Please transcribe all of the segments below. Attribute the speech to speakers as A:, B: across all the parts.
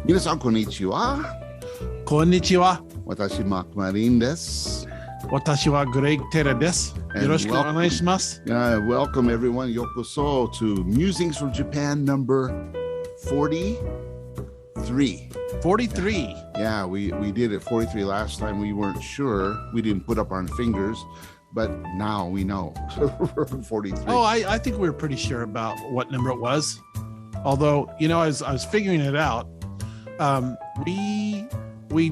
A: 皆さん、こんにちは。
B: こんにちは。
A: 私、マクマリンです。
B: 私はグレイグ・テラです。よろしくお願いします。
A: Welcome, everyone. Yokoso to Musings from Japan number 43.
B: 43.
A: Yeah, we did it 43 last time. We weren't sure. We didn't put up our fingers, but now we know. We're 43.
B: Oh, I think we were pretty sure about what number it was. Although, as I was figuring it out, we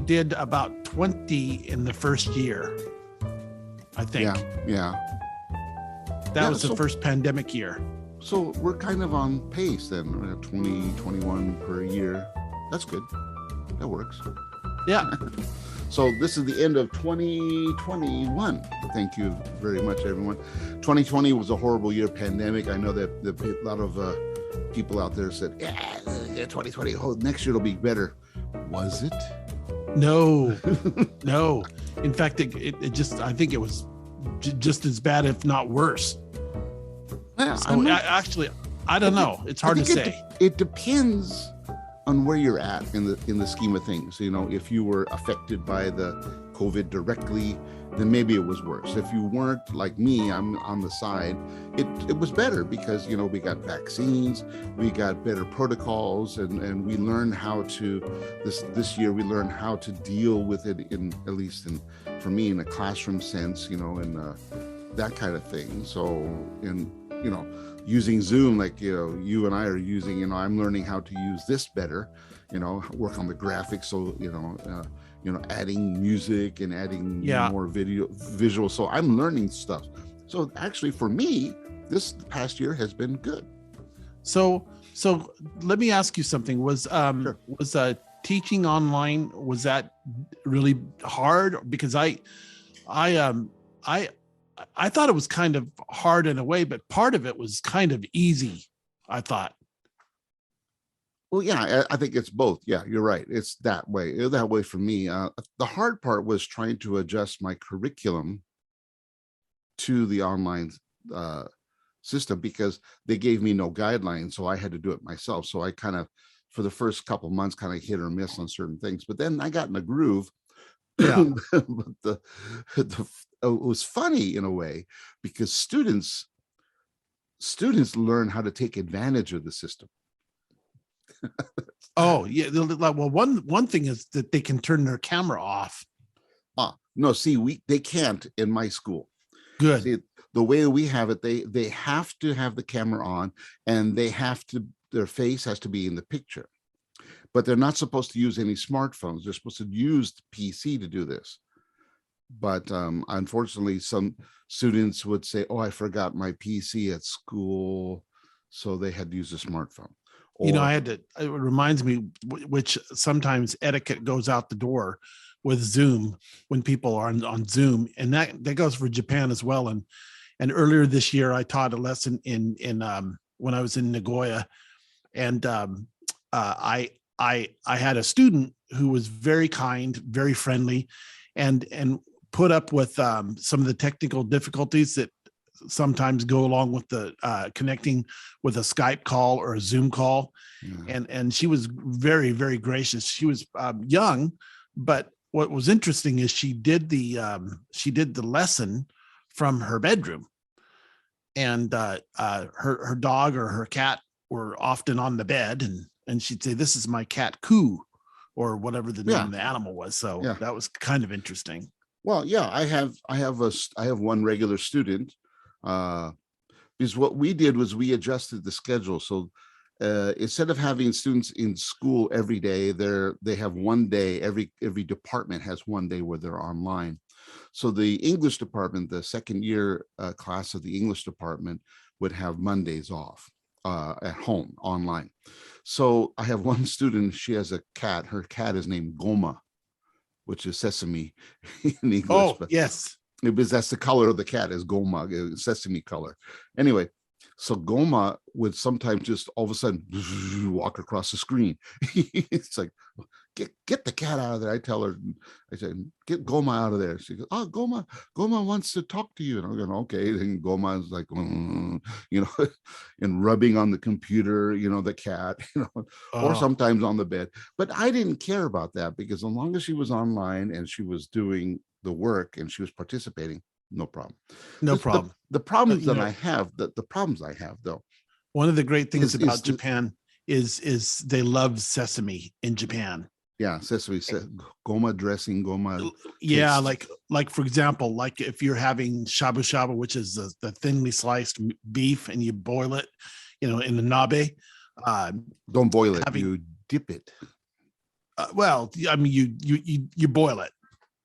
B: did about 20 in the first year, I think.
A: Yeah.
B: That was the first pandemic year.
A: So we're kind of on pace then, 20, 21 per year. That's good. That works.
B: Yeah.
A: So this is the end of 2021. Thank you very much, everyone. 2020 was a horrible year, pandemic. I know that a lot of people out there said, yeah, 2020, next year it'll be better. Was it?
B: No. In fact, it just, I think it was just as bad, if not worse.
A: Yeah,
B: so I don't know. It's hard to say.
A: It depends on where you're at in the scheme of things. If you were affected by the COVID directly, then maybe it was worse. If you weren't, like me, I'm on the side, it was better because, we got vaccines, we got better protocols, and we learned how to, this year we learned how to deal with it at least for me, in a classroom sense, and that kind of thing. So, using Zoom, like, you and I are using, I'm learning how to use this better, work on the graphics. So, adding music and adding more visual. So I'm learning stuff. So actually for me, this past year has been good.
B: So let me ask you something. Was
A: Sure.
B: Teaching online, was that really hard? Because I thought it was kind of hard in a way, but part of it was kind of easy, I thought.
A: Well, yeah, I think it's both. Yeah, you're right. It's that way. That way for me. The hard part was trying to adjust my curriculum to the online system because they gave me no guidelines, so I had to do it myself. So I kind of, for the first couple of months, kind of hit or miss on certain things. But then I got in a groove.
B: Yeah.
A: But it was funny in a way because students learn how to take advantage of the system.
B: Oh yeah. Well, one thing is that they can turn their camera off.
A: No, see, they can't in my school.
B: Good.
A: See, the way we have it, they have to have the camera on, and their face has to be in the picture, but they're not supposed to use any smartphones. They're supposed to use the PC to do this. But unfortunately, some students would say, "Oh, I forgot my PC at school," so they had to use a smartphone.
B: It reminds me, which sometimes etiquette goes out the door with Zoom when people are on Zoom, and that goes for Japan as well. And earlier this year, I taught a lesson in when I was in Nagoya, and I had a student who was very kind, very friendly, and put up with some of the technical difficulties that sometimes go along with the connecting with a Skype call or a Zoom call. Yeah. And she was very, very gracious. She was young, but what was interesting is she did the lesson from her bedroom, and her dog or her cat were often on the bed, and she'd say, "This is my cat Koo," or whatever the name of the animal was. So that was kind of interesting.
A: Well, yeah, I have one regular student. Because what we did was we adjusted the schedule. So instead of having students in school every day, they have one day, every department has one day where they're online. So the English department, the second year class of the English department, would have Mondays off at home online. So I have one student, she has a cat. Her cat is named Goma, which is sesame in English.
B: Oh, yes.
A: Because that's the color of the cat, is Goma, sesame color. Anyway, So Goma would sometimes just all of a sudden walk across the screen. It's like, get the cat out of there. I tell her, I said, get Goma out of there. She goes, oh, Goma wants to talk to you. And I'm going, okay. And Goma is like, and rubbing on the computer, the cat, or
B: Oh,
A: sometimes on the bed. But I didn't care about that, because as long as she was online and she was doing the work and she was participating, no problem.
B: no problem.
A: The problems
B: You
A: that
B: know,
A: I have, the problems I have though,
B: one of the great things
A: is
B: about Japan is they love sesame in Japan.
A: yeah, sesame, Goma dressing, Goma
B: Yeah,
A: taste.
B: like for example, like if you're having shabu shabu, which is the thinly sliced beef, and you boil it, in the nabe. Uh,
A: Don't boil it,
B: having
A: you dip it.
B: well, I mean, you boil it.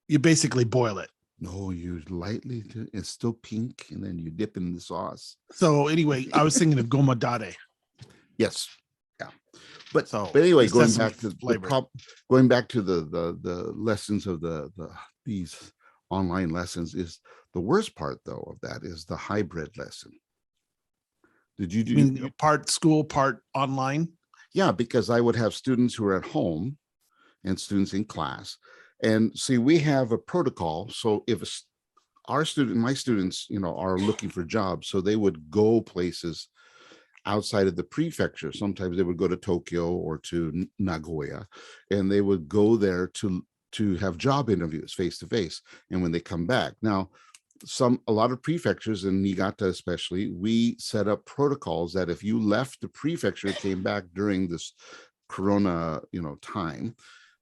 B: You basically boil it.
A: No, you lightly, it's still pink, and then you dip in the sauce.
B: So anyway, I was thinking of gomadare.
A: Yes, yeah. But
B: So
A: anyway,
B: the
A: going
B: sesame
A: back to
B: flavor.
A: going back to the lessons of these online lessons, is the worst part though of that is the hybrid lesson. Did you
B: I
A: do
B: mean, part school, part online.
A: Yeah, because I would have students who are at home and students in class. And see, we have a protocol. So if my students, are looking for jobs, so they would go places outside of the prefecture. Sometimes they would go to Tokyo or to Nagoya, and they would go there to have job interviews face to face. And when they come back, now a lot of prefectures, in Niigata especially, we set up protocols that if you left the prefecture, came back during this corona time,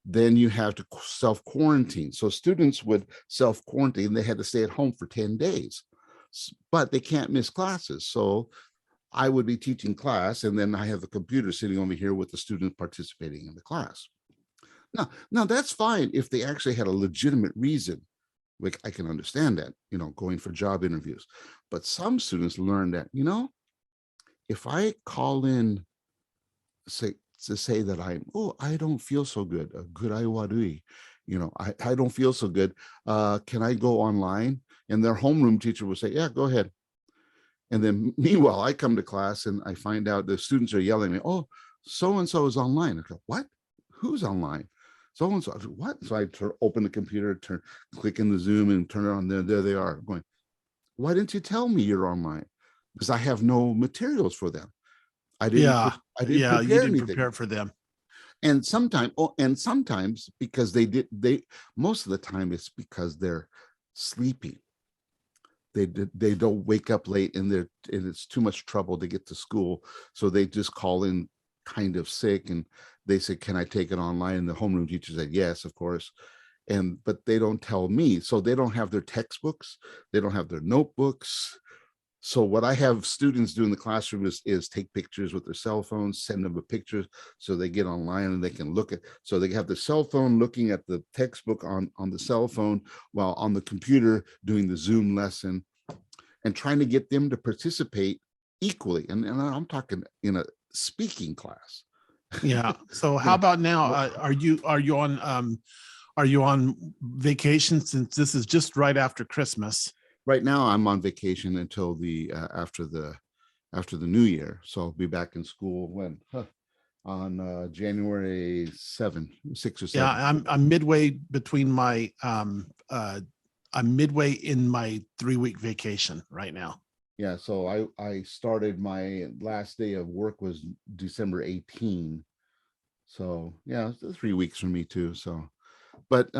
A: then you have to self-quarantine. So students would self-quarantine. They had to stay at home for 10 days, but they can't miss classes. So I would be teaching class, and then I have the computer sitting over here with the students participating in the class. Now that's fine if they actually had a legitimate reason. Like, I can understand that, going for job interviews. But some students learn that, if I call in, say that I don't feel so good, a good aiwarui, I don't feel so good. Can I go online? And their homeroom teacher will say, yeah, go ahead. And then meanwhile, I come to class and I find out the students are yelling at me, oh, so-and-so is online. I go, what? Who's online? So-and-so. What? So I open the computer, click in the Zoom and turn it on. There they are. I'm going, why didn't you tell me you're online? Because I have no materials for them. I didn't
B: Yeah, you
A: prepare
B: didn't
A: anything.
B: prepare for them.
A: And sometimes because they most of the time it's because they're sleeping. They don't wake up late, and it's too much trouble to get to school, so they just call in kind of sick, and they say, can I take it online? And the homeroom teacher said yes, of course. But they don't tell me, so they don't have their textbooks, they don't have their notebooks. So what I have students do in the classroom is take pictures with their cell phones, send them a picture so they get online and they can look at, so they have the cell phone looking at the textbook on the cell phone, while on the computer doing the Zoom lesson, and trying to get them to participate equally. And I'm talking in a speaking class.
B: Yeah. So how about now? Are you on vacation, since this is just right after Christmas?
A: Right now I'm on vacation until the after the new year, so I'll be back in school when on January 6 or 7.
B: Yeah, I'm midway between my I'm midway in my 3-week vacation right now.
A: Yeah, so I started, my last day of work was December 18. So yeah, it's 3 weeks for me too. So, but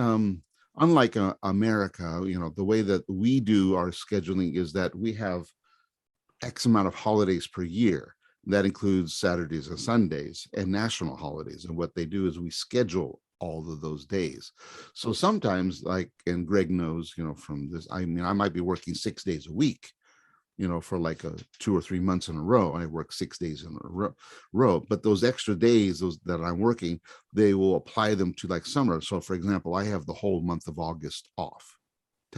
A: unlike America, the way that we do our scheduling is that we have X amount of holidays per year. That includes Saturdays and Sundays and national holidays. And what they do is we schedule all of those days. So sometimes, like, and Greg knows, from this, I mean, I might be working 6 days a week, for like 2 or 3 months in a row. I work 6 days in a row. But those extra days, those that I'm working, they will apply them to like summer. So for example, I have the whole month of August off.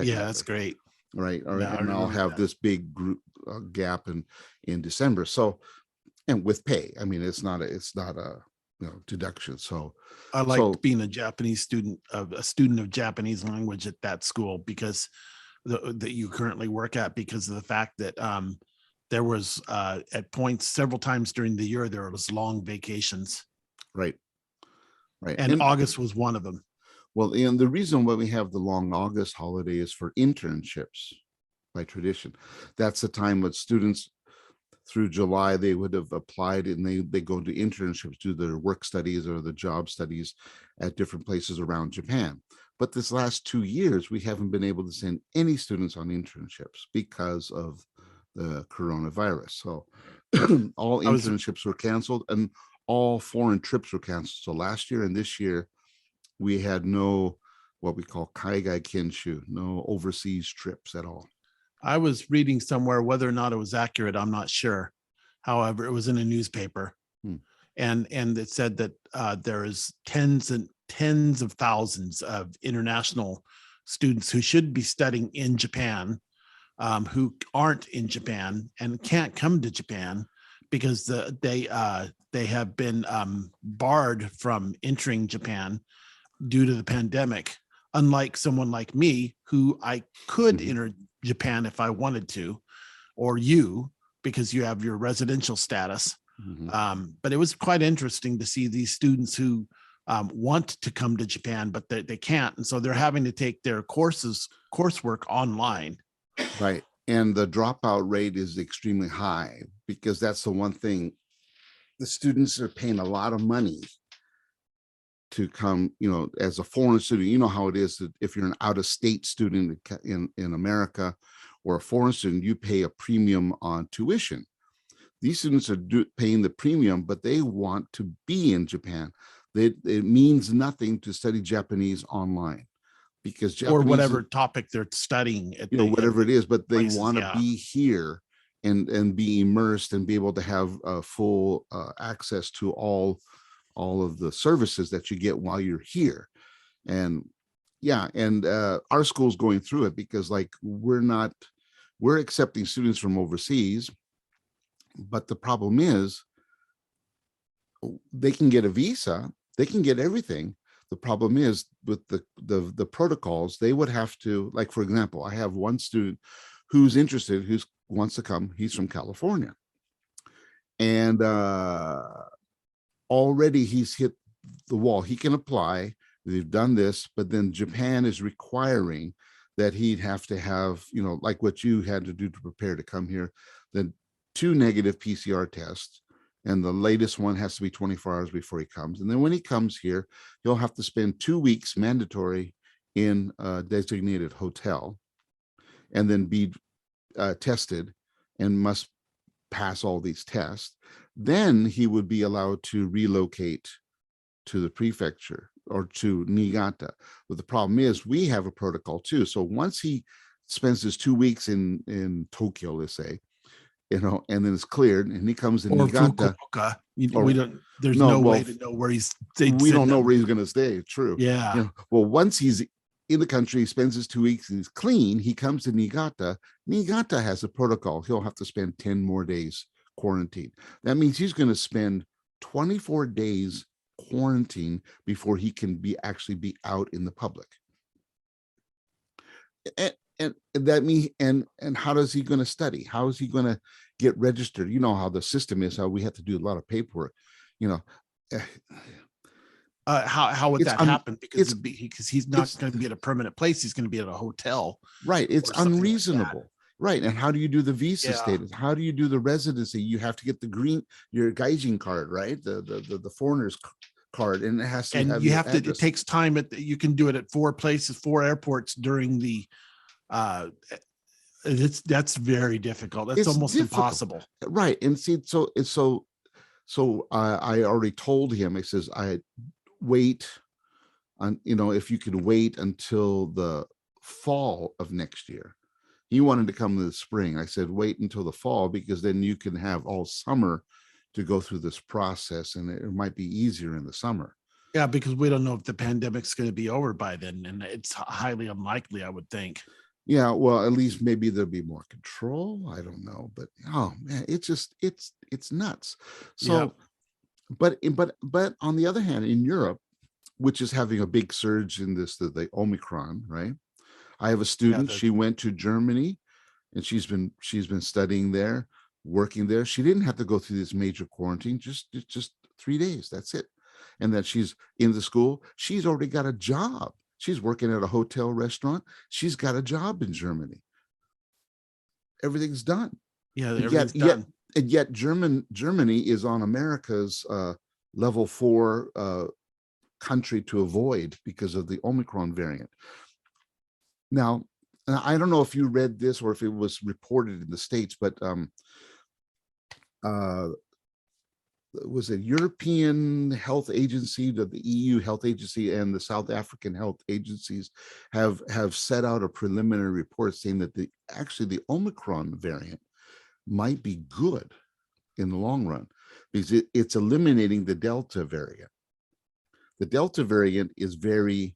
B: Yeah, that's great.
A: Right. All right.
B: Yeah,
A: And I'll have this big group gap in December. So, and with pay, I mean, it's not a deduction. So
B: I liked being a Japanese student, a student of Japanese language at that school, because that you currently work at, because of the fact that there was at points several times during the year, there was long vacations,
A: Right. Right.
B: and August was one of them.
A: Well, and the reason why we have the long August holiday is for internships by tradition. That's the time when students through July, they would have applied and they go to internships, do their work studies or the job studies at different places around Japan. But this last 2 years, we haven't been able to send any students on internships because of the coronavirus. So all internships were canceled and all foreign trips were canceled. So last year and this year, we had no what we call kaigai kenshu, no overseas trips at all.
B: I was reading somewhere, whether or not it was accurate, I'm not sure. However, it was in a newspaper, and it said that there is tens and tens of thousands of international students who should be studying in Japan, who aren't in Japan and can't come to Japan because they have been barred from entering Japan due to the pandemic. Unlike someone like me, who I could enter Japan if I wanted to, or you, because you have your residential status. But it was quite interesting to see these students who want to come to Japan, but they can't. And so they're having to take their coursework online.
A: Right. And the dropout rate is extremely high because that's the one thing. The students are paying a lot of money to come, as a foreign student. You know how it is that if you're an out-of-state student in America or a foreign student, you pay a premium on tuition. These students are paying the premium, but they want to be in Japan. It means nothing to study Japanese online because Japanese,
B: or whatever topic they're studying, at
A: whatever it is, but they want to be here and be immersed and be able to have full access to all of the services that you get while you're here. And our school's going through it because we're accepting students from overseas, but the problem is they can get a visa, they can get everything. The problem is with the protocols, they would have to, like, for example, I have one student who's interested, who wants to come. He's from California. And already he's hit the wall. He can apply. They've done this, but then Japan is requiring that he'd have to have, like what you had to do to prepare to come here, then 2 negative PCR tests. And the latest one has to be 24 hours before he comes. And then when he comes here, he'll have to spend 2 weeks mandatory in a designated hotel and then be tested and must pass all these tests. Then he would be allowed to relocate to the prefecture or to Niigata. But the problem is we have a protocol too. So once he spends his 2 weeks in Tokyo, let's say, and then it's cleared and he comes to Niigata.
B: Fukuoka. We don't, there's no way to know where we
A: don't know where he's going to stay. True.
B: Yeah.
A: Well, once he's in the country, he spends his 2 weeks and he's clean. He comes to Niigata. Niigata has a protocol. He'll have to spend 10 more days quarantine. That means he's going to spend 24 days quarantine before he can actually be out in the public. And that means, and how is he going to study? How is he going to get registered? You know how the system is, how we have to do a lot of paperwork,
B: how would that happen? Because he's not going to be at a permanent place. He's going to be at a hotel.
A: Right. It's unreasonable. Like, right. And how do you do the visa status? How do you do the residency? You have to get your gaijin card, right? The foreigner's card, and it has to.
B: And you have to. It takes time. You can do it at 4 places, 4 airports during the. That's very difficult. That's almost impossible.
A: Right. And see, so I already told him. I says, I wait on, if you could wait until the fall of next year. He wanted to come in the spring. I said, wait until the fall, because then you can have all summer to go through this process, and it might be easier in the summer.
B: Yeah, because we don't know if the pandemic's going to be over by then, and it's highly unlikely, I would think.
A: Yeah, well, at least maybe there'll be more control. I don't know, but oh man, it's nuts. So, but on the other hand, in Europe, which is having a big surge in the Omicron, right? I have a student. She went to Germany, and she's been studying there. working there. She didn't have to go through this major quarantine, just 3 days. That's it. And that she's in the school. She's already got a job. She's working at a hotel restaurant. She's got a job in Germany. Everything's done.
B: Yeah,
A: And
B: everything's done.
A: yet Germany is on America's level 4 country to avoid because of the Omicron variant. Now, I don't know if you read this or if it was reported in the States, but was it European Health Agency, the EU Health Agency, and the South African health agencies have set out a preliminary report saying that the Omicron variant might be good in the long run because it's eliminating the Delta variant. The Delta variant is very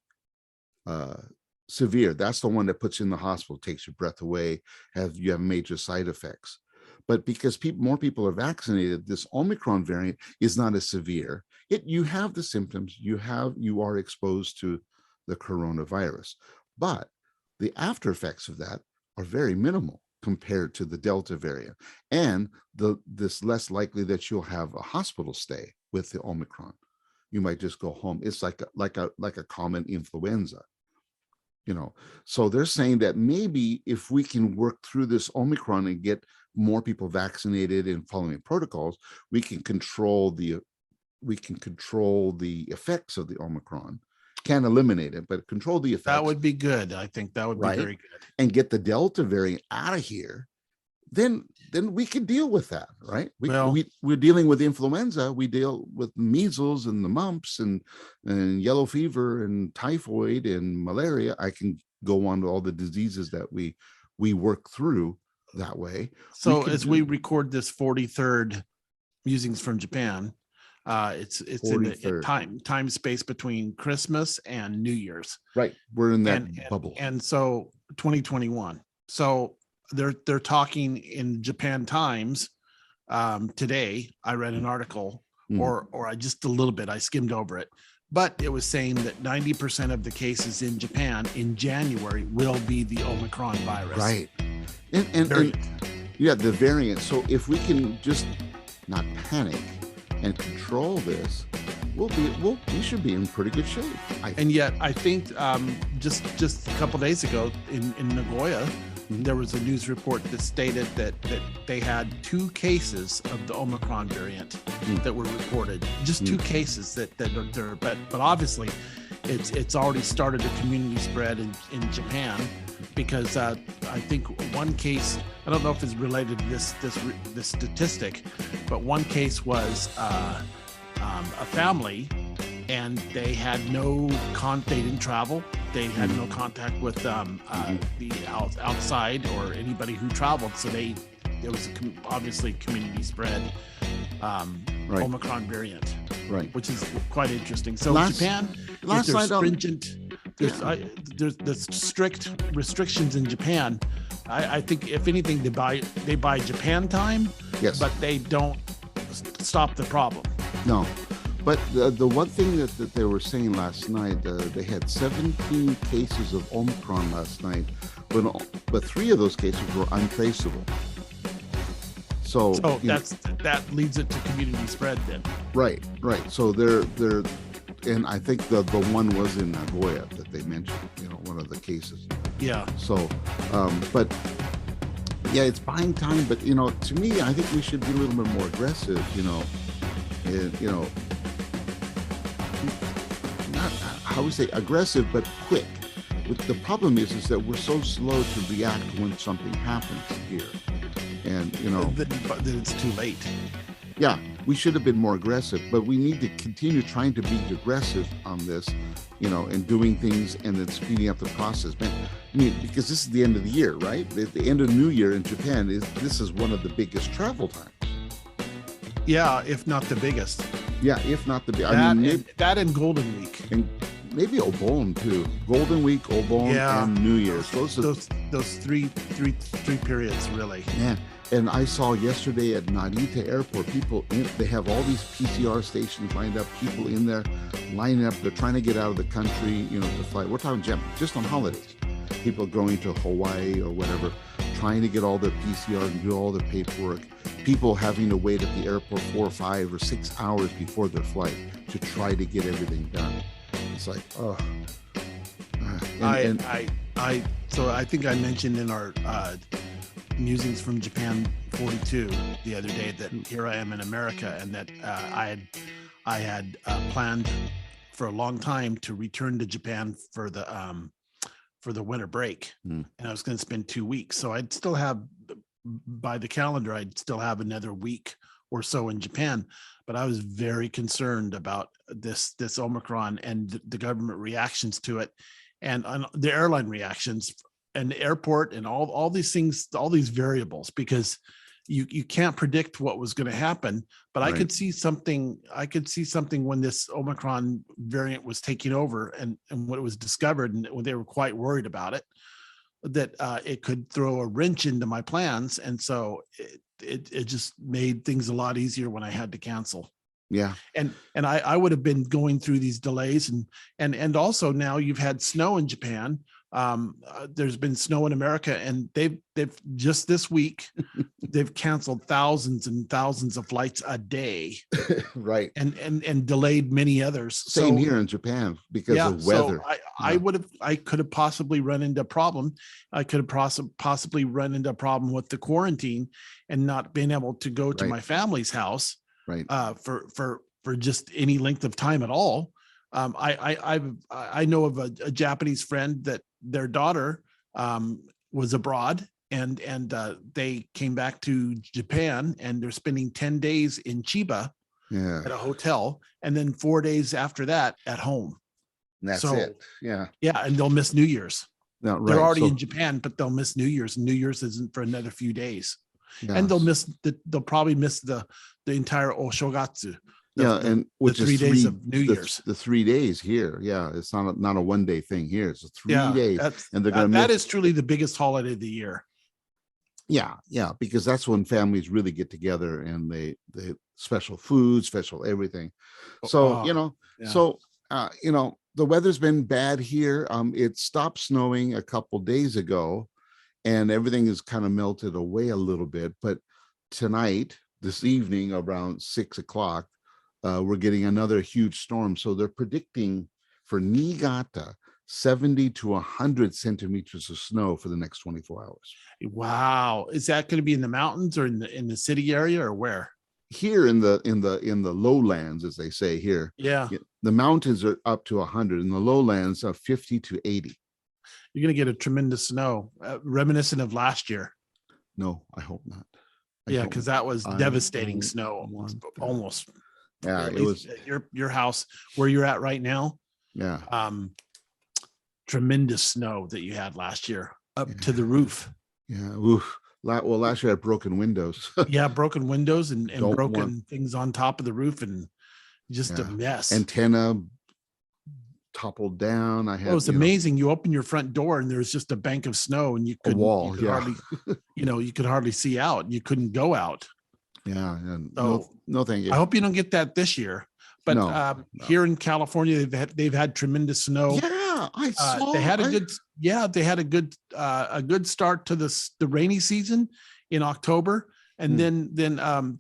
A: severe. That's the one that puts you in the hospital, takes your breath away, you have major side effects. But because more people are vaccinated, this Omicron variant is not as severe. You have the symptoms, you are exposed to the coronavirus, but the after effects of that are very minimal compared to the Delta variant, and this less likely that you'll have a hospital stay with the Omicron. You might just go home. It's like a common influenza. So they're saying that maybe if we can work through this Omicron and get more people vaccinated and following protocols, we can control the effects of the Omicron. Can't eliminate it, but control the effects.
B: That would be good. I think that would be very good.
A: And get the Delta variant out of here. Then we can deal with that, right? We're dealing with influenza. We deal with measles and the mumps and yellow fever and typhoid and malaria. I can go on to all the diseases that we work through that way.
B: So as we record this 43rd Musings from Japan, it's in the time space between Christmas and New Year's.
A: Right. We're in that bubble.
B: And so 2021. So they're talking in Japan Times today. I read an article or I just a little bit, I skimmed over it, but it was saying that 90% of the cases in Japan in January will be the Omicron virus.
A: Right. And the variant. So if we can just not panic and control this, we should be in pretty good shape.
B: And yet I think just a couple days ago in Nagoya, there was a news report that stated that they had 2 cases of the Omicron variant that were reported. Just 2 cases that are there, but obviously it's already started a community spread in Japan, because I think one case, I don't know if it's related to this statistic, but one case was a family, and they had they didn't travel. They had no contact with the outside or anybody who traveled. So there was obviously community spread Omicron variant,
A: right?
B: Which is quite interesting. So Japan,
A: there's
B: stringent. There's strict restrictions in Japan. I think if anything, they buy Japan time,
A: yes,
B: but they don't stop the problem.
A: No. But the one thing that they were saying last night, they had 17 cases of Omicron last night, but 3 of those cases were untraceable. So that leads it to community spread then. Right. So they're and I think the one was in Nagoya that they mentioned, one of the cases.
B: Yeah.
A: So, but yeah, it's buying time. But to me, I think we should be a little bit more aggressive. Not how we say aggressive, but quick. The problem is that we're so slow to react when something happens here, and
B: then it's too late.
A: Yeah, we should have been more aggressive, but we need to continue trying to be aggressive on this, and doing things and then speeding up the process. Man, because this is the end of the year, right? The end of New Year in Japan this is one of the biggest travel times. Yeah, if not the biggest. Yeah, if not the biggest. That and Golden Week. And maybe Obon too. Golden Week, Obon, and New Year's. Those three periods, really. Yeah. And I saw yesterday at Narita Airport, they have all these PCR stations lined up, people in there lining up. They're trying to get out of the country, to fly. We're talking just on holidays. People going to Hawaii or whatever, trying to get all their PCR and do all their paperwork, people having to wait at the airport 4 or 5 or 6 hours before their flight to try to get everything done. It's like, oh.
B: So I think I mentioned in our Musings from Japan 42 the other day that here I am in America, and that I had planned for a long time to return to Japan for the winter break, and I was going to spend 2 weeks. So I'd still have, by the calendar, I'd still have another week or so in Japan. But I was very concerned about this Omicron and the government reactions to it, and the airline reactions and the airport and all these things, all these variables, because you can't predict what was going to happen. But right. I could see something when this Omicron variant was taking over and when it was discovered, and when they were quite worried about it, that it could throw a wrench into my plans. And so it just made things a lot easier when I had to cancel.
A: Yeah.
B: And I would have been going through these delays, and also now you've had snow in Japan. There's been snow in America, and they've just this week they've canceled thousands and thousands of flights a day.
A: Right.
B: And delayed many others.
A: Same here in Japan because of weather.
B: So I could have possibly run into a problem. I could have possibly run into a problem with the quarantine and not being able to go to my family's house.
A: Right.
B: For just any length of time at all. I know of a Japanese friend that their daughter was abroad, and they came back to Japan, and they're spending 10 days in Chiba at a hotel, and then 4 days after that at home.
A: And that's it. Yeah.
B: Yeah, and they'll miss New Year's.
A: No, right.
B: They're already in Japan, but they'll miss New Year's. New Year's isn't for another few days. Yes. And they'll probably miss the entire Oshogatsu.
A: And which
B: the 3 days of New Year's.
A: The 3 days here. Yeah, it's not a 1 day thing here. It's 3 days. And they're going to
B: that is truly the biggest holiday of the year.
A: Yeah, because that's when families really get together, and they special food, special everything. So, the weather's been bad here. It stopped snowing a couple days ago, and everything is kind of melted away a little bit. But this evening around 6 o'clock, we're getting another huge storm. So they're predicting for Niigata 70 to 100 centimeters of snow for the next 24 hours.
B: Wow. Is that going to be in the mountains or in the city area, or where?
A: Here in the lowlands, as they say here.
B: Yeah.
A: The mountains are up to 100, and the lowlands are 50 to 80.
B: You're going to get a tremendous snow, reminiscent of last year.
A: No, I hope not.
B: Because that was devastating snow, almost.
A: Yeah, it was
B: your house where you're at right now.
A: Yeah.
B: Tremendous snow that you had last year up to the roof.
A: Yeah. Oof. Well, last year I had broken windows.
B: Yeah, broken windows and broken things on top of the roof, and just a mess.
A: Antenna toppled down. It
B: was amazing. You open your front door and there's just a bank of snow, and you could hardly, you could hardly see out. You couldn't go out.
A: Yeah, and no, thank you.
B: I hope you don't get that this year. But no. Here in California, they've had tremendous snow.
A: Yeah, I saw.
B: They had a good start to the rainy season in October, and then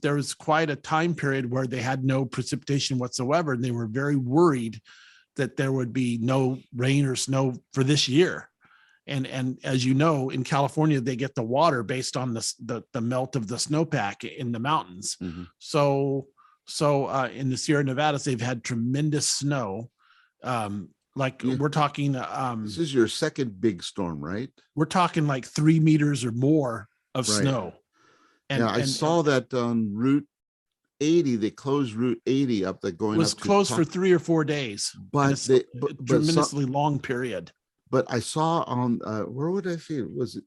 B: there was quite a time period where they had no precipitation whatsoever, and they were very worried that there would be no rain or snow for this year. And as you know, in California, they get the water based on the melt of the snowpack in the mountains. Mm-hmm. So in the Sierra Nevadas, they've had tremendous snow. We're talking.
A: This is your second big storm, right?
B: We're talking like 3 meters or more of snow. And
A: I saw that on Route 80. They closed Route 80 up there going. It
B: was closed for 3 or 4 days. But tremendously long period.
A: But I saw on where would I see it?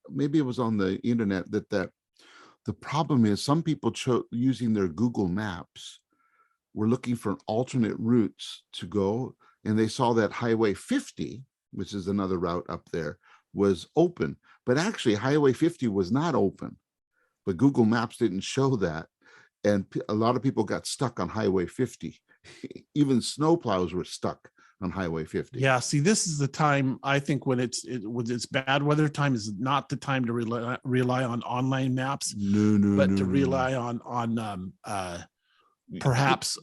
A: Maybe it was on the internet that the problem is some people using their Google Maps were looking for alternate routes to go, and they saw that Highway 50, which is another route up there, was open. But actually, Highway 50 was not open. But Google Maps didn't show that, and a lot of people got stuck on Highway 50. Even snowplows were stuck on Highway 50.
B: Yeah, see, this is the time I think when when it's bad weather time is not the time to rely on online maps, but to rely on perhaps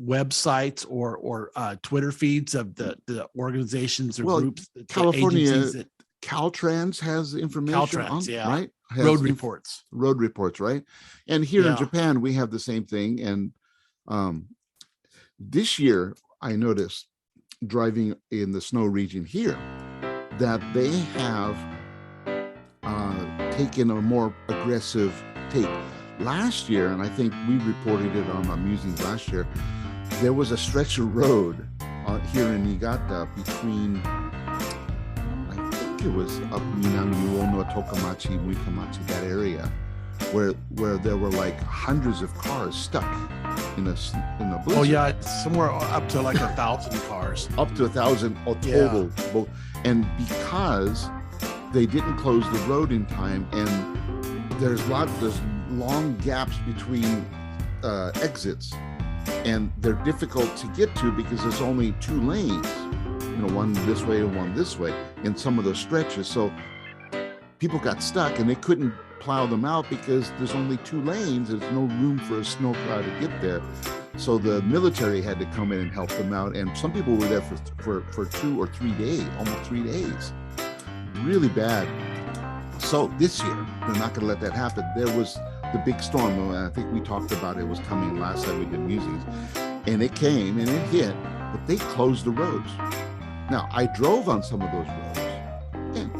B: websites or Twitter feeds of the organizations or groups,
A: California
B: agencies that
A: Caltrans has information on, right? Has
B: road reports,
A: right? And here in Japan, we have the same thing. And this year, I noticed driving in the snow region here that they have taken a more aggressive take. Last year, and I think we reported it on Musings last year, there was a stretch of road here in Niigata between, I think it was up Minami Uono, Tokamachi, Muikamachi, that area, where there were like hundreds of cars stuck in a blizzard.
B: Oh yeah, it's somewhere up to like 1,000 cars.
A: Up to 1,000 total. Yeah. And because they didn't close the road in time, and there's long gaps between exits, and they're difficult to get to because there's only 2 lanes, one this way and one this way in some of those stretches. So people got stuck and they couldn't plow them out because there's only 2 lanes. There's no room for a snowplow to get there. So the military had to come in and help them out. And some people were there for 2 or 3 days, almost 3 days. Really bad. So this year, they're not going to let that happen. There was the big storm, and I think we talked about it was coming last time we did Musings, and it came and it hit, but they closed the roads. Now, I drove on some of those roads, and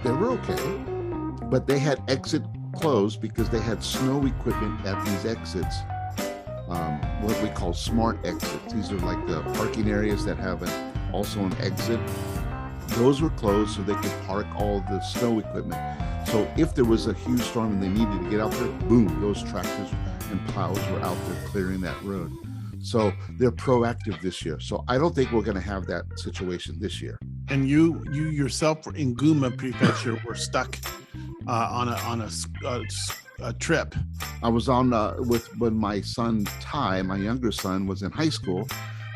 A: they were okay, but they had exit closed because they had snow equipment at these exits, what we call smart exits. These are like the parking areas that have also an exit. Those were closed so they could park all the snow equipment. So if there was a huge storm and they needed to get out there, boom, those tractors and plows were out there clearing that road. So they're proactive this year. So I don't think we're going to have that situation this year.
B: And you yourself in Guma Prefecture were stuck on a trip.
A: I was on when my son Ty, my younger son, was in high school,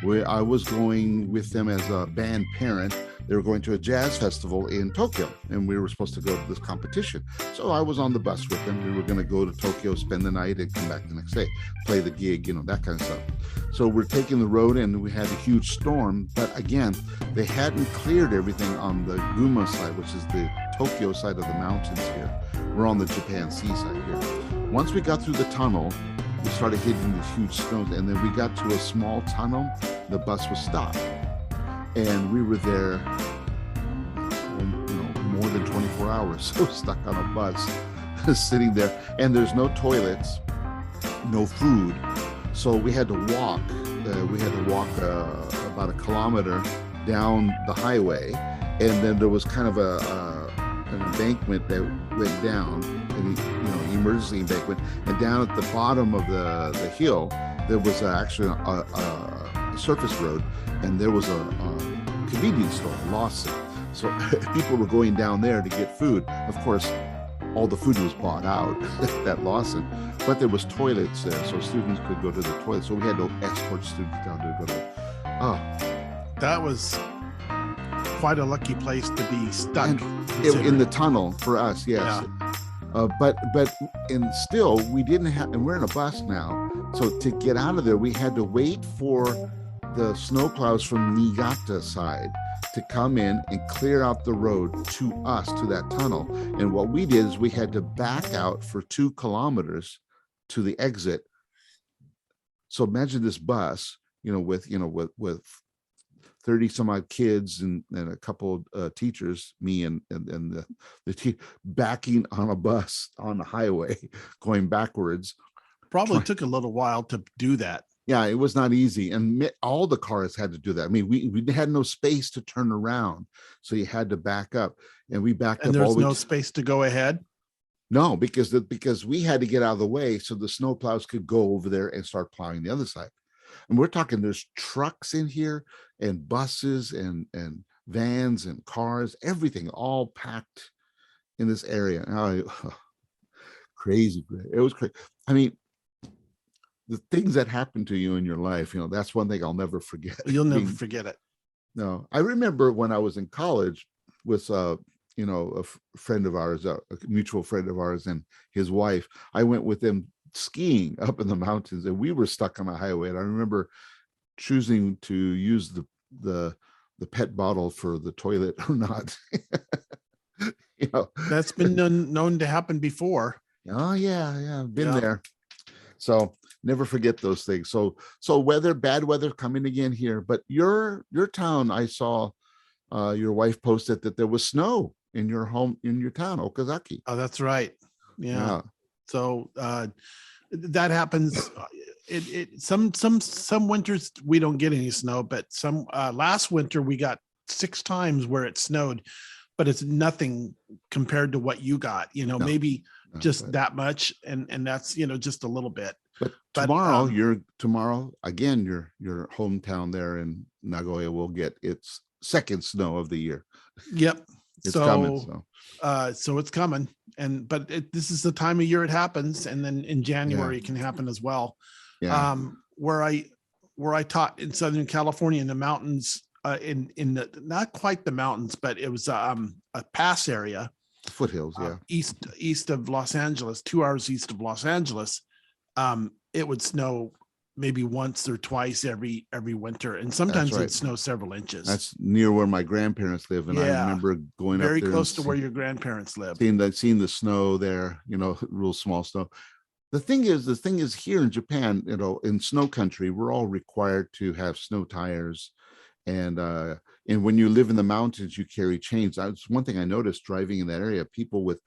A: where I was going with them as a band parent. They were going to a jazz festival in Tokyo, and we were supposed to go to this competition. So I was on the bus with them. We were going to go to Tokyo, spend the night, and come back the next day, play the gig, that kind of stuff. So we're taking the road, and we had a huge storm. But again, they hadn't cleared everything on the Guma side, which is the Tokyo side of the mountains here. We're on the Japan Sea side here. Once we got through the tunnel, we started hitting these huge snows, and then we got to a small tunnel. The bus was stopped. And we were there, more than 24 hours, so stuck on a bus, sitting there. And there's no toilets, no food, so we had to walk. About a kilometer down the highway, and then there was kind of an embankment that went down, an emergency embankment, and down at the bottom of the hill, there was actually a surface road, and there was a convenience store, Lawson. So people were going down there to get food. Of course, all the food was bought out at Lawson, but there was toilets there, so students could go to the toilet. So we had to escort students down to go to.
B: That was quite a lucky place to be stuck
A: in the tunnel for us. Yes. Yeah. But still we didn't have, and we're in a bus now. So to get out of there, we had to wait for the snowplows from Niigata side to come in and clear out the road to us, to that tunnel. And what we did is we had to back out for 2 kilometers to the exit. So imagine this bus, with 30 some odd kids and a couple of teachers, me and the backing on a bus on the highway, going backwards.
B: Probably took a little while to do that.
A: Yeah, it was not easy. And all the cars had to do that. I mean, we had no space to turn around. So you had to back up. And we backed up.
B: And there's no space to go ahead?
A: No, because we had to get out of the way so the snowplows could go over there and start plowing the other side. And we're talking, there's trucks in here and buses and vans and cars, everything all packed in this area. Crazy. It was crazy. I mean, the things that happen to you in your life, that's one thing I'll never forget.
B: You'll never forget it.
A: No, I remember when I was in college with friend of ours, a mutual friend of ours, and his wife. I went with them skiing up in the mountains, and we were stuck on a highway. And I remember choosing to use the pet bottle for the toilet or not.
B: That's been known to happen before.
A: Oh yeah, been
B: Yeah.
A: there. So never forget those things. So bad weather coming again here. But your town, I saw your wife posted that there was snow in your town, Okazaki.
B: Oh, that's right. Yeah.
A: Yeah.
B: So that happens. Some winters we don't get any snow, but some last winter we got 6 times where it snowed, but it's nothing compared to what you got. Maybe just that much, and that's just a little bit.
A: But tomorrow again, your hometown there in Nagoya will get its second snow of the year.
B: Yep.
A: It's coming.
B: So it's coming, but this is the time of year it happens, and then in January it can happen as well.
A: Yeah.
B: Where I taught in Southern California in the mountains, in the not quite the mountains, but it was a pass area,
A: foothills,
B: east of Los Angeles, 2 hours east of Los Angeles. It would snow maybe once or twice every winter, and sometimes it'd snow several inches.
A: That's near where my grandparents live, and I remember going
B: very
A: up there
B: close to where your grandparents live,
A: seeing the snow there, real small snow. The thing is here in Japan, in snow country, we're all required to have snow tires, and when you live in the mountains, you carry chains. That's one thing I noticed driving in that area. People with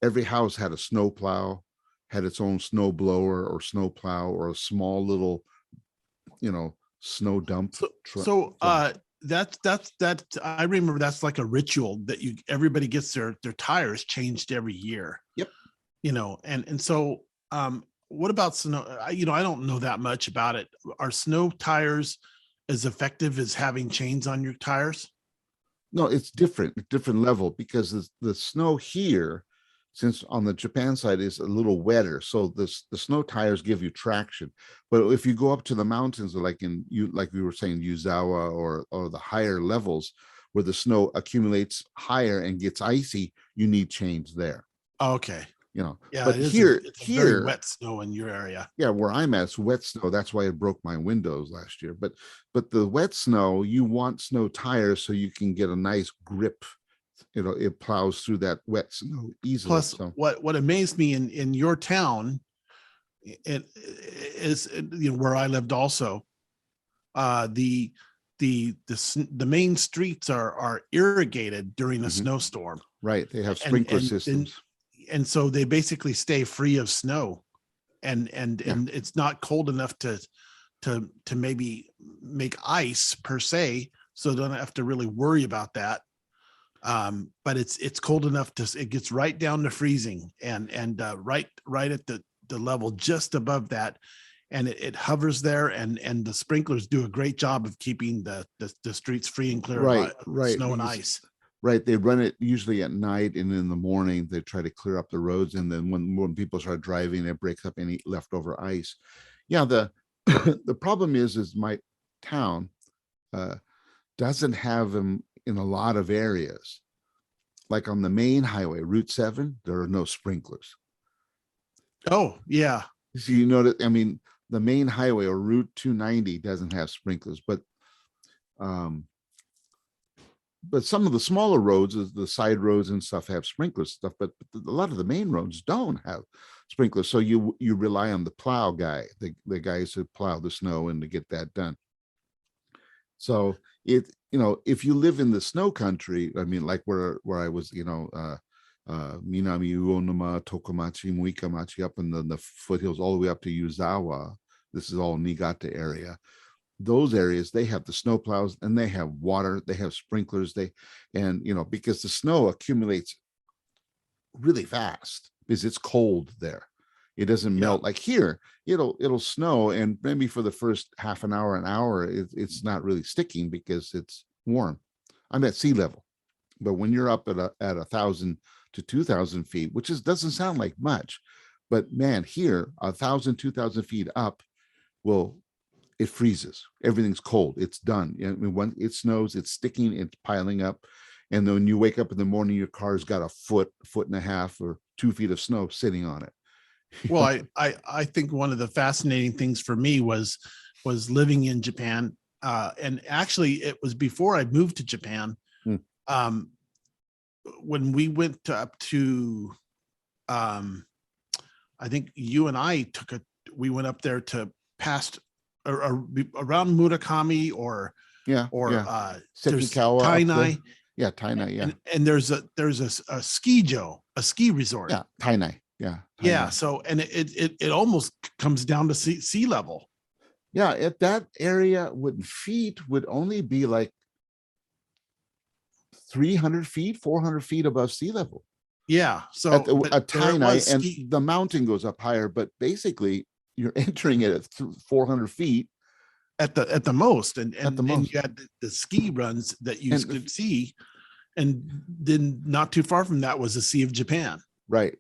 A: every house had a snow plow, had its own snow blower or snow plow, or a small little, snow dump.
B: That's I remember that's like a ritual that everybody gets their tires changed every year.
A: Yep.
B: And so what about snow? I don't know that much about it. Are snow tires as effective as having chains on your tires?
A: No, it's different level, because the snow here, since on the Japan side, is a little wetter, so the snow tires give you traction. But if you go up to the mountains, like we were saying, Yuzawa or the higher levels where the snow accumulates higher and gets icy, you need chains there.
B: Okay.
A: But here,
B: very wet snow in your area.
A: Yeah, where I'm at, it's wet snow. That's why it broke my windows last year. But the wet snow, you want snow tires so you can get a nice grip. It plows through that wet snow easily.
B: Plus, what amazed me in your town, it is where I lived also. The main streets are irrigated during a snowstorm.
A: Right, they have sprinkler systems.
B: And so they basically stay free of snow, and it's not cold enough to maybe make ice per se, so don't have to really worry about that. But it's cold enough it gets right down to freezing, and right at the level just above that, and it hovers there, and the sprinklers do a great job of keeping the streets free and clear of snow and ice.
A: Right, they run it usually at night, and in the morning they try to clear up the roads, and then when people start driving, it breaks up any leftover ice. Yeah, the the problem is my town doesn't have them in a lot of areas. Like on the main highway, Route 7, there are no sprinklers.
B: Oh, yeah.
A: So the main highway, or Route 290, doesn't have sprinklers, but some of the smaller roads, the side roads and stuff, have sprinkler stuff, but a lot of the main roads don't have sprinklers. So you rely on the plow guy, the guys who plow the snow and to get that done. So if you live in the snow country, like where I was, Minami Uonuma, Tokomachi, Muikamachi, up in the foothills all the way up to Yuzawa. This is all Niigata area. Those areas, they have the snow plows, and they have water, they have sprinklers, because the snow accumulates really fast because it's cold there. It doesn't melt like here. It'll snow, and maybe for the first half an hour, it's not really sticking because it's warm. I'm at sea level, but when you're up at 1,000 to 2,000 feet, which doesn't sound like much, but man, here 1,000, 2,000 feet up, Well, it freezes. Everything's cold. It's done. I mean, when it snows, it's sticking, it's piling up. And then when you wake up in the morning, your car's got a foot and a half, or 2 feet of snow sitting on it.
B: Well, I think one of the fascinating things for me was living in Japan. And actually it was before I moved to Japan.
A: Hmm.
B: When we went up to, I think you and I we went up there to past or around Murakami or
A: Yeah.
B: there's
A: Sekikawa up
B: Tainai.
A: there. Yeah, Tainai. Yeah.
B: And there's a ski resort.
A: Yeah, Tainai. Yeah.
B: Yeah.
A: Tainai.
B: So, and it almost comes down to sea level.
A: Yeah, at that area feet would only be like 300 feet, 400 feet above sea level.
B: Yeah. So
A: At Tainai, and
B: ski.
A: the mountain goes up higher, but basically you're entering it at 400 feet
B: At the most, and
A: the most.
B: you had the ski runs that you could see, and then not too far from that was the Sea of Japan.
A: Right.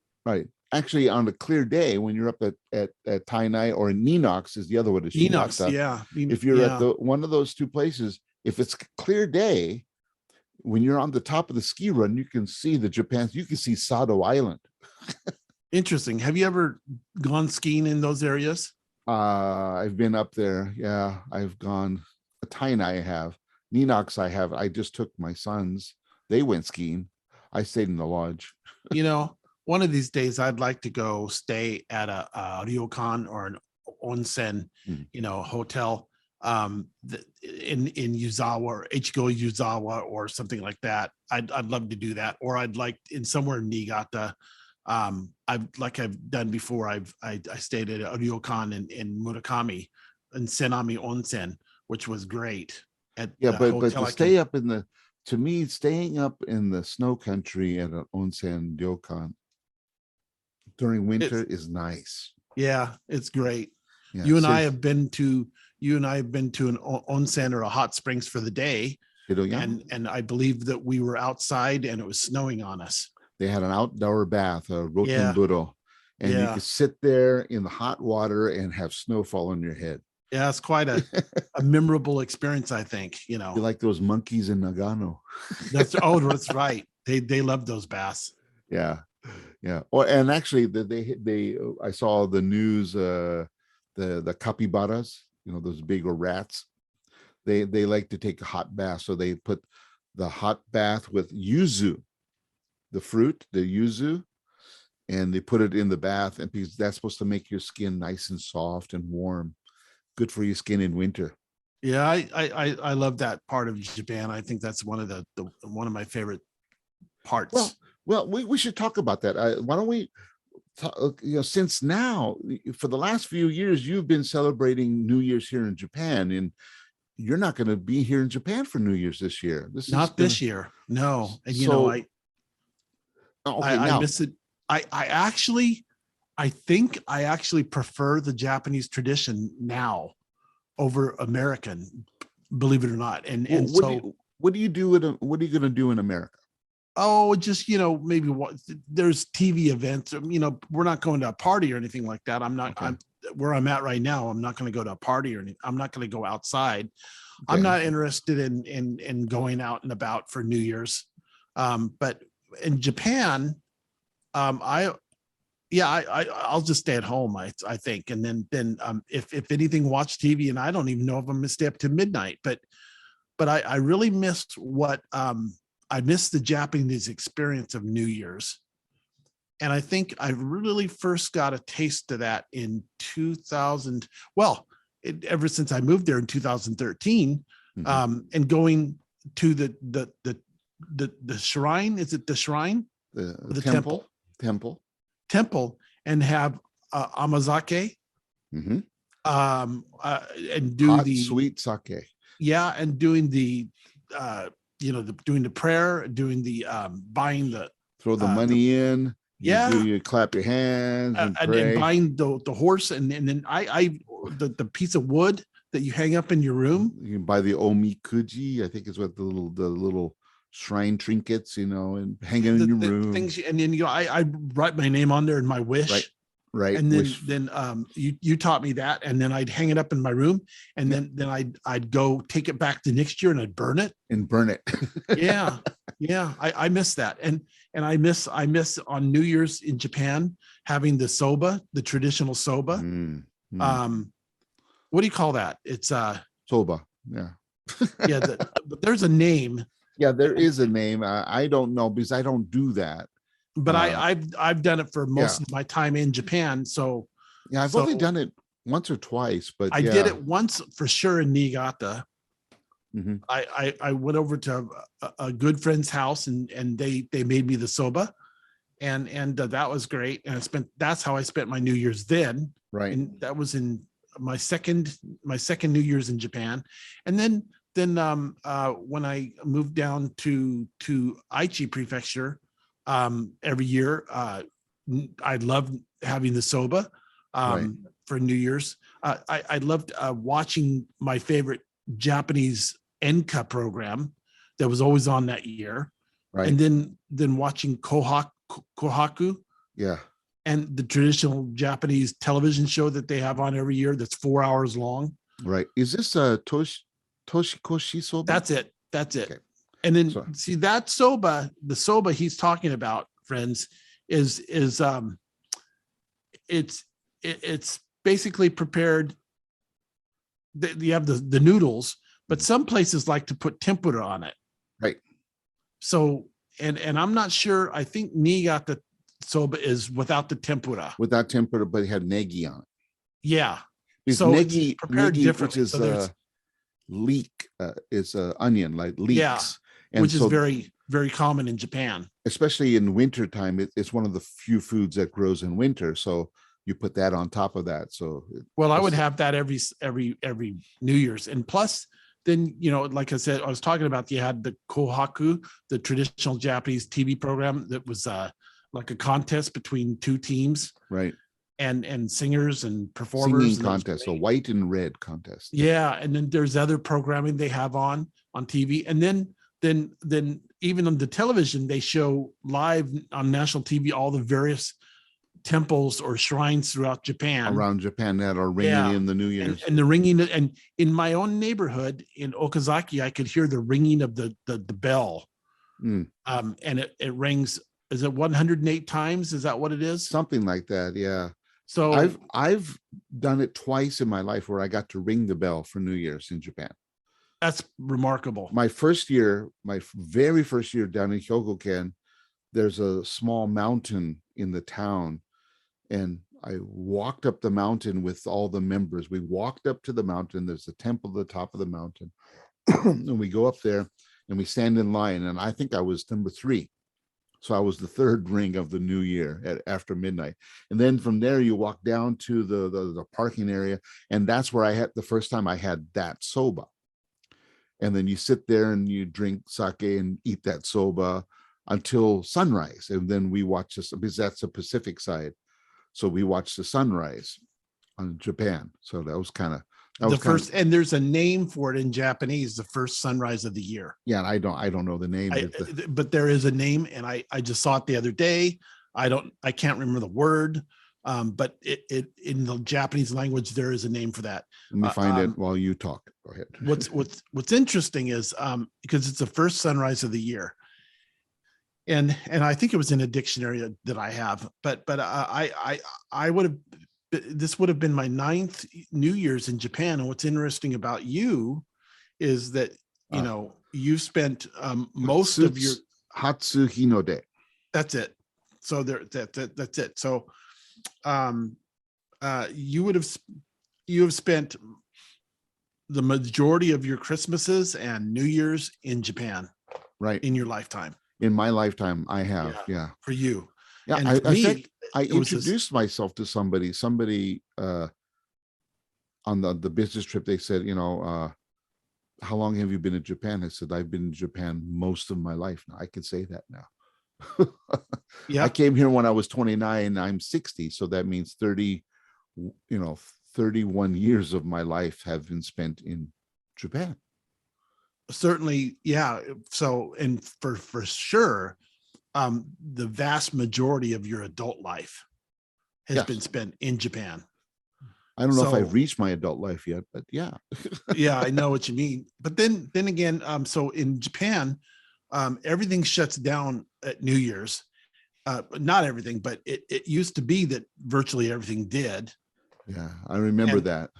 A: Actually, on a clear day, when you're up at Tainai, or in Ninox is the other one.
B: Ninox, yeah.
A: If you're at one of those two places, if it's clear day, when you're on the top of the ski run, you can see you can see Sado Island.
B: Interesting. Have you ever gone skiing in those areas?
A: I've been up there. Yeah, I've gone. Tainai I have. Ninox I have. I just took my sons. They went skiing. I stayed in the lodge.
B: One of these days I'd like to go stay at a ryokan or an onsen, hotel in Yuzawa or Ichigo Yuzawa or something like that. I'd love to do that. Or I'd like in somewhere in Niigata. I've done before. I stayed at a ryokan in Murakami and Senami Onsen, which was great. But
A: to stay up to me, staying up in the snow country at an onsen ryokan during winter is nice.
B: Yeah, it's great.
A: Yeah,
B: you and I have been to an onsen or a hot springs for the day, and I believe that we were outside and it was snowing on us.
A: They had an outdoor bath, a rotonduro, and you could sit there in the hot water and have snow fall on your head.
B: Yeah, it's quite a memorable experience, I think. You
A: like those monkeys in Nagano.
B: That's right. They love those baths.
A: Yeah. And actually, I saw the news. The capybaras, those bigger rats. They like to take a hot bath, so they put the hot bath with yuzu, the fruit, the yuzu, and they put it in the bath, and because that's supposed to make your skin nice and soft and warm. Good for your skin in winter.
B: Yeah, I love that part of Japan. I think that's one of one of my favorite parts.
A: Well, we should talk about that. Why don't we talk, since now, for the last few years, you've been celebrating New Year's here in Japan, and you're not going to be here in Japan for New Year's this year.
B: This year. No. And I miss it. I think I actually prefer the Japanese tradition now over American, believe it or not.
A: What are you going to do in America?
B: Oh, just, maybe there's TV events, we're not going to a party or anything like that. I'm where I'm at right now. I'm not going to go to a party or anything. I'm not going to go outside. Okay. I'm not interested in going out and about for New Year's. But in Japan, I'll just stay at home, I think. And then if anything, watch TV, and I don't even know if I'm going to stay up to midnight, but I really missed I missed the Japanese experience of New Year's. And I think I really first got a taste of that in 2000. Well, ever since I moved there in 2013, and going to the shrine. Is it the shrine?
A: The temple?
B: Temple, and have amazake. And do
A: hot,
B: the
A: sweet sake.
B: Yeah, and doing the doing the prayer, doing the buying the
A: throw the money in. You clap your hands and pray.
B: And buying the horse, and then the piece of wood that you hang up in your room.
A: You can buy the omikuji, I think is what the little shrine trinkets, and hang it in your room.
B: Things, and then I write my name on there and my wish.
A: Right. Right.
B: And
A: Which
B: then you taught me that, and then I'd hang it up in my room, and then I'd go take it back the next year and I'd burn it
A: and burn it.
B: yeah I miss that, and I miss on New Year's in Japan having the soba, the traditional soba.
A: Mm, mm.
B: What do you call that? It's
A: Soba. Yeah.
B: yeah but there's a name.
A: Yeah, there is a name. I don't know because I don't do that.
B: But I've done it for
A: Yeah.
B: most of my time in Japan. So
A: Yeah, I've only done it once or twice, but
B: I did it once for sure in Niigata.
A: Mm-hmm.
B: I went over to a good friend's house, and they made me the soba, and that was great. And that's how I spent my New Year's then.
A: Right.
B: And that was in my second New Year's in Japan. And then when I moved down to Aichi Prefecture, every year, I loved having the soba
A: Right.
B: for New Year's. I loved watching my favorite Japanese enka program that was always on that year.
A: Right.
B: And then watching Kohaku.
A: Yeah.
B: And the traditional Japanese television show that they have on every year that's 4 hours long.
A: Right. Is this a Toshikoshi soba?
B: That's it.
A: Okay.
B: And then see that soba, the soba he's talking about, friends, is it's basically prepared. You have the noodles, but some places like to put tempura on it.
A: Right.
B: So and I'm not sure. I think Niigata soba is without the tempura.
A: Without tempura, but it had negi on it.
B: Yeah.
A: Because
B: so
A: negi,
B: prepared differently.
A: which is leek, is onion, like leeks.
B: Yeah.
A: And
B: which is very, very common in Japan.
A: Especially in wintertime, it's one of the few foods that grows in winter. So you put that on top of that. So
B: I would have that every New Year's. And plus, then, like I said, I was talking about, you had the Kohaku, the traditional Japanese TV program that was like a contest between two teams.
A: Right.
B: And singers and performers.
A: Singing contest, a white and red contest.
B: Yeah. And then there's other programming they have on TV. And then even on the television, they show live on national TV all the various temples or shrines throughout Japan.
A: Around Japan that are ringing in the New Year's.
B: And the ringing, and in my own neighborhood in Okazaki, I could hear the ringing of the bell. And it rings, is it 108 times? Is that what it is?
A: Something like that, yeah.
B: So
A: I've done it twice in my life where I got to ring the bell for New Year's in Japan.
B: That's remarkable.
A: My very first year down in Hyogoken, there's a small mountain in the town, and I walked up the mountain with all the members. We walked up to the mountain. There's a temple at the top of the mountain, and we go up there and we stand in line. And I think I was number 3. So I was the third ring of the new year after midnight. And then from there, you walk down to the parking area. And that's where I had the first time I had that soba. And then you sit there and you drink sake and eat that soba until sunrise. And then we watch this, because that's the Pacific side. So we watched the sunrise on Japan. So that was kind of
B: the first, and there's a name for it in Japanese, the first sunrise of the year.
A: Yeah, and I don't know the name,
B: but there is a name, and I just saw it the other day. I can't remember the word, but it in the Japanese language there is a name for that.
A: Let me find it while you talk. Go ahead.
B: What's interesting is because it's the first sunrise of the year, and I think it was in a dictionary that I have, but I would have. This would have been my 9th New Year's in Japan. And what's interesting about you is that, you've spent most of your
A: Hatsu Hinode.
B: That's it. So that's it. So you have spent the majority of your Christmases and New Year's in Japan.
A: Right.
B: In your lifetime.
A: In my lifetime, I have. Yeah.
B: For you.
A: Yeah.
B: And
A: I
B: think
A: I introduced myself to somebody on the business trip. They said, how long have you been in Japan? I said, I've been in Japan most of my life. Now I can say that now.
B: Yeah.
A: I came here when I was 29. I'm 60. So that means 31 years of my life have been spent in Japan.
B: Certainly. Yeah. So, and for sure, the vast majority of your adult life has been
A: Yes.
B: spent in Japan.
A: I don't know if
B: So
A: I've reached my adult life yet, but yeah.
B: yeah, I know what you mean. But then again, so in Japan, everything shuts down at New Year's. Not everything, but it used to be that virtually everything did.
A: Yeah, I remember
B: And
A: that.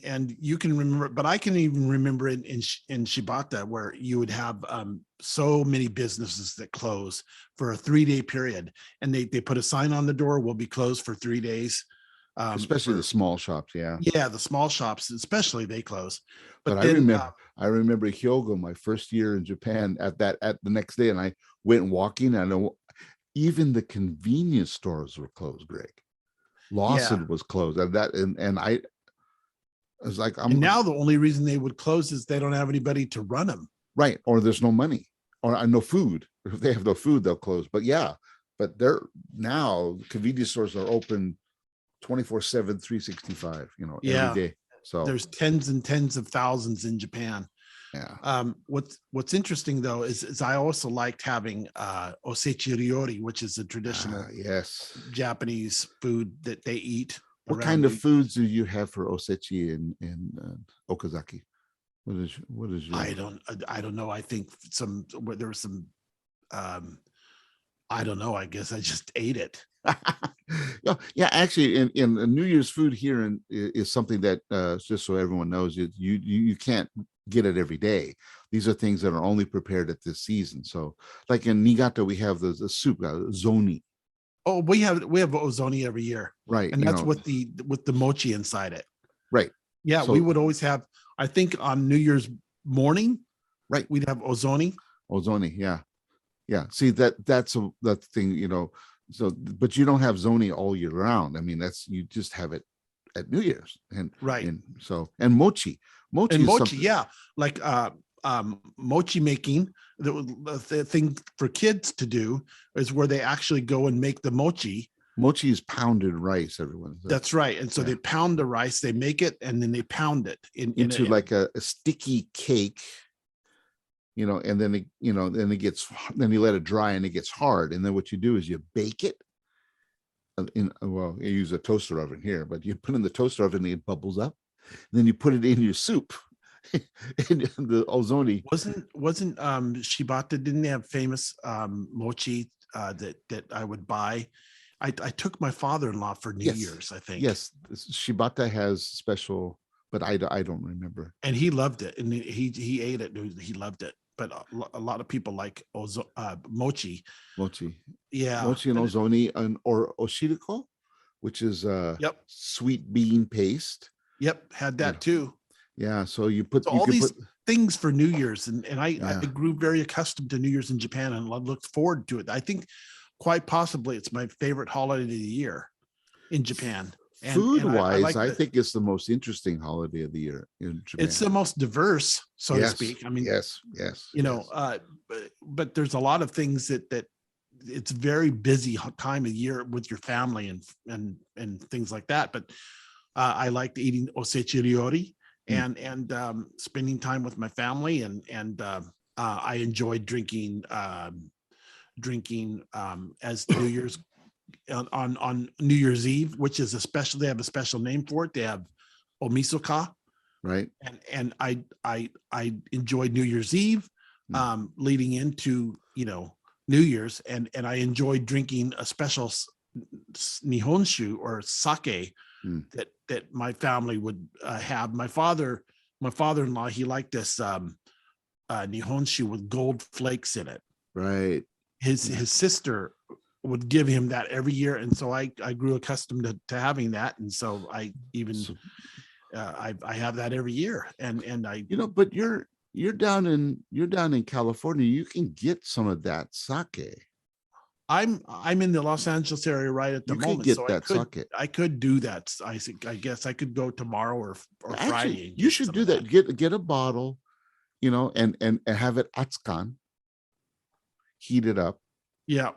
B: and you can remember, but I can even remember in Shibata where you would have so many businesses that close for a 3-day period, and they put a sign on the door, will be closed for 3 days.
A: Especially the small shops, yeah.
B: Yeah, the small shops, especially, they close.
A: But
B: But then
A: I remember Hyogo, my first year in Japan, at the next day, and I went walking, and even the convenience stores were closed, Greg.
B: yeah,
A: Lawson was closed, and I was like,
B: and now the only reason they would close is they don't have anybody to run them.
A: right, or there's no money, or no food. If they have no food, they'll close. But yeah, but they're now convenience stores are open 24/7, 365, every
B: Yeah,
A: day. So
B: there's tens and tens of thousands in Japan.
A: yeah.
B: What's interesting though is I also liked having osechi ryori, which is a traditional
A: Yes.
B: Japanese food that they eat
A: What
B: around
A: kind of
B: New
A: foods do you have for osechi in Okazaki? What is your?
B: I don't know. I think there was some I don't know. I guess I just ate it.
A: Yeah, actually, in New Year's food here is something that just so everyone knows, you can't get it every day. These are things that are only prepared at this season. So, like in Niigata, we have the soup, zoni,
B: Oh, we have ozoni every year,
A: right?
B: and that's with the mochi inside it.
A: Right.
B: Yeah, we
A: So,
B: would always have. I think on New Year's morning,
A: right,
B: we'd have ozoni.
A: ozoni, yeah, yeah. See that's that thing, So, but you don't have zoni all year round. I mean, you just have it at New Year's,
B: Right.
A: and mochi
B: And
A: is
B: mochi,
A: something.
B: yeah, like mochi making. The thing for kids to do is where they actually go and make the mochi.
A: Mochi is pounded rice, everyone.
B: That's right. And so they pound the rice, they make it, and then they pound it
A: into like a sticky cake, and then then you let it dry and it gets hard. And then what you do is you bake it you use a toaster oven here, but you put in the toaster oven and it bubbles up. And then you put it in your soup. And the ozoni
B: wasn't Shibata, didn't they have famous mochi that I would buy? I took my father-in-law for New Year's, I think.
A: Yes, Shibata has special, but I don't remember.
B: And he loved it, and he ate it. He loved it. But a lot of people like mochi. Yeah,
A: mochi and ozoni, or oshiriko, which is sweet bean paste.
B: Yep, had that too.
A: Yeah, so you put
B: all these things for New Year's, and I grew very accustomed to New Year's in Japan, and I looked forward to it. I think quite possibly it's my favorite holiday of the year in Japan.
A: Food-wise, I think it's the most interesting holiday of the year in Japan.
B: It's the most diverse, so to speak. I mean,
A: yes.
B: But there's a lot of things that it's very busy time of year with your family and things like that. But I liked eating osechi ryori and spending time with my family, and I enjoyed drinking as New Year's on New Year's Eve, which is they have a special name for it. They have omisoka,
A: right?
B: And I enjoyed New Year's Eve leading into New Year's, and I enjoyed drinking a special nihonshu or sake that my family would have. My father-in-law, he liked this nihonshu with gold flakes in it.
A: Right.
B: His sister would give him that every year, and so I grew accustomed to having that, and so I have that every year, and I
A: but you're down in California. You can get some of that sake.
B: I'm in the Los Angeles area right at the moment,
A: get
B: so
A: that sake.
B: I could do that. I guess I could go tomorrow or
A: Actually,
B: Friday.
A: You should do that. Get a bottle, and have it atsukan, heat it up.
B: Yeah.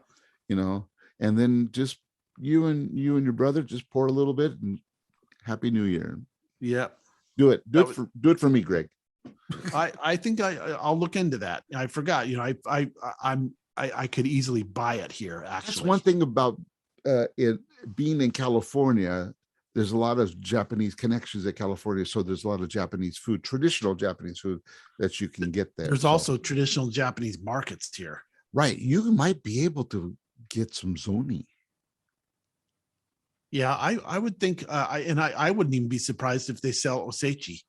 A: And then just you and your brother just pour a little bit, and Happy New Year.
B: Yeah.
A: Do it for me, Greg.
B: I think I'll look into that. I forgot, I could easily buy it here. Actually,
A: that's one thing about it being in California, there's a lot of Japanese connections at California. So there's a lot of Japanese food, traditional Japanese food that you can get there.
B: There's
A: So,
B: also traditional Japanese markets here.
A: right. You might be able to get some zoni.
B: Yeah, I would think, I wouldn't even be surprised if they sell osechi.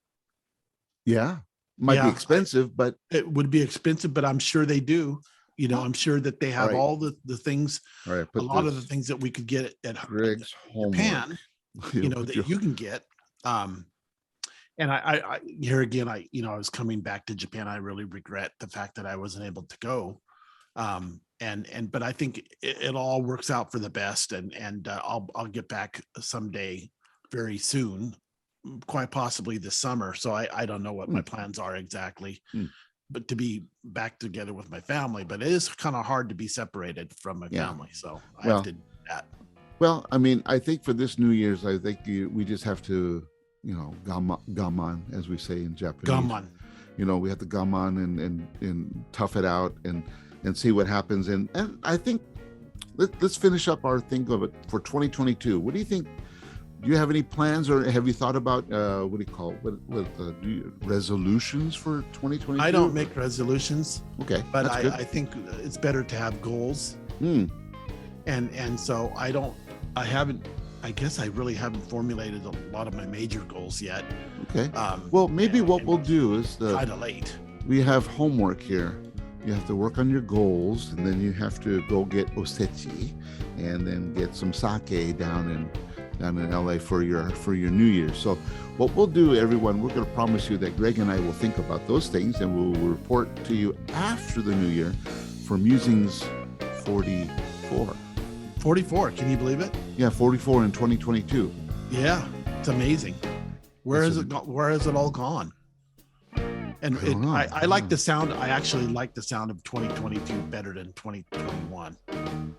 A: Yeah. Might be
B: Yeah,
A: expensive, but
B: It would be expensive, but I'm sure they do. I'm sure that they have
A: right.
B: all the things,
A: all right.
B: a
A: Put
B: lot of the
A: this
B: things that we could get at
A: Greg's homework.
B: Japan,
A: Put
B: that
A: your-
B: you can get. And I here again, I was coming back to Japan. I really regret the fact that I wasn't able to go. But I think it all works out for the best, and I'll get back someday very soon, quite possibly this summer. So I don't know what my plans are exactly, but to be back together with my family. But it is kind of hard to be separated from my family, so I have to do that.
A: Well, I mean, I think for this New Year's, I think we just have to, gaman, as we say in Japanese.
B: Gaman.
A: We have to gaman and tough it out and see what happens. And I think let's finish up our thing of it for 2022. What do you think? Do you have any plans, or have you thought about what do you call it? Resolutions for 2022?
B: I don't make resolutions.
A: Okay,
B: but
A: that's good.
B: I think it's better to have goals. And so I guess I really haven't formulated a lot of my major goals yet.
A: Okay. Well, maybe what we'll do is
B: kind of late.
A: We have homework here. You have to work on your goals, and then you have to go get osechi, and then get some sake down in LA for your New Year. So what we'll do, everyone, we're going to promise you that Greg and I will think about those things, and we'll report to you after the New Year for Musings 44.
B: 44, can you believe it?
A: Yeah, 44 in 2022.
B: Yeah, it's amazing. Where has it all gone? And I like the sound. I actually like the sound of 2022 better than 2021.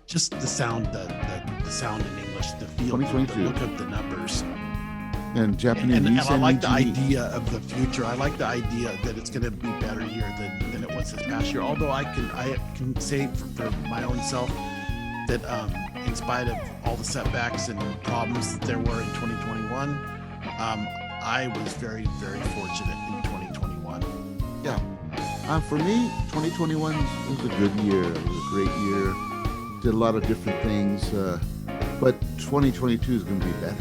B: Just the sound, the sound in English, the feel, the look of the numbers.
A: And Japanese.
B: And I like the idea of the future. I like the idea that it's going to be a better year than it was this past year. Although I can say for my own self that in spite of all the setbacks and problems that there were in 2021, I was very, very fortunate in 2021.
A: Yeah. For me, 2021 was a good year. It was a great year. Did a lot of different things. But 2022 is going to be better.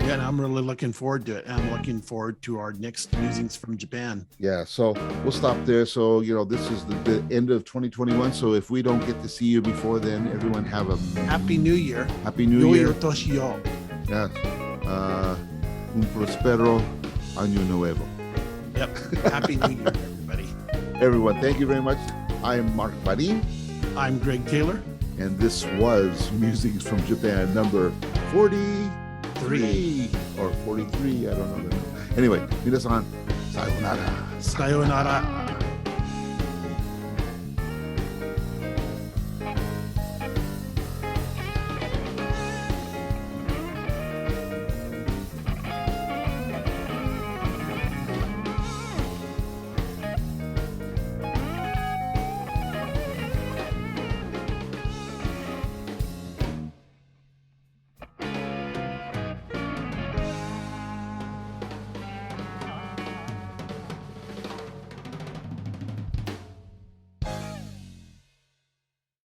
B: Yeah, and I'm really looking forward to it. And I'm looking forward to our next musings from Japan.
A: Yeah, so we'll stop there. So, this is the end of 2021. So if we don't get to see you before then, everyone have a
B: Happy New Year.
A: Happy New Year.
B: Toshi yo.
A: Yes. Un prospero año nuevo.
B: Yep. Happy New Year, everybody.
A: Everyone, thank you very much. I'm Mark Marin.
B: I'm Greg Taylor.
A: And this was Musings from Japan, number 43 or 43. I don't know. Anyway, minasan, sayonara.
B: Sayonara.